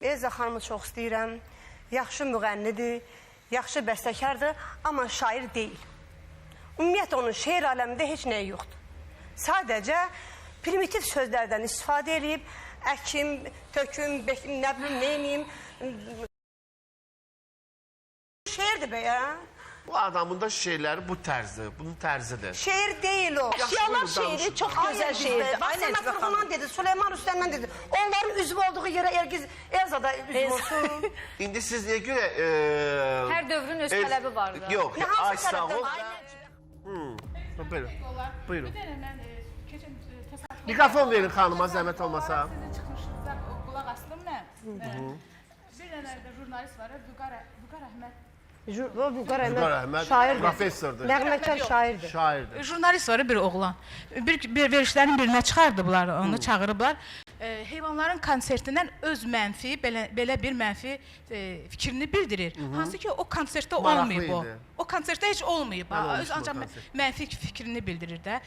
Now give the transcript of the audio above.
Elza xanımı çox istəyirəm. Yaxşı müğənnidir, yaxşı bəstəkardır, amma şair deyil. Ümumiyyətlə onun şeir aləmində heç nəyi yoxdur. Sadəcə primitiv sözlərdən istifadə edib, əkim, töküm, nə bilim, neyniyim. Şeirdir be ya. Bu adamın da şeirləri bu tərzdir, bunun tərzidir. Şeir deyil o. Əşyalar şeiri çox gözəl şeirdir. Bax, Səməd Vurğundan dedi, Süleyman Rüstəmdən dedi. Onların üzvü olduğu yerə Elza da üzv olsun. İndi siz niyə görə... Hər dövrün öz tələbi vardı. Yox, ay sağ ol. Buyurun. Buyurun. Mikrofon verin xanıma, zəhmət olmasa. Sizin çıxmışınızda qulaq astım mən. Bir dənə də jurnalist var, Vüqar Əhməd. Vüqar Vüqar Əhməd Əhməd şairdir. professordur. Nəğməkar şairdir. Şairdir. Jurnalist var, bir oğlan. Bir verişlərin birinə çıxardıblar, onu çağırıblar. Heyvanların konsertindən öz mənfi, belə bir mənfi fikrini bildirir. Hansı ki, o konsertdə olmayıb o. O konsertdə heç olmayıb. Öz ancaq mənfi fikrini bildirir də.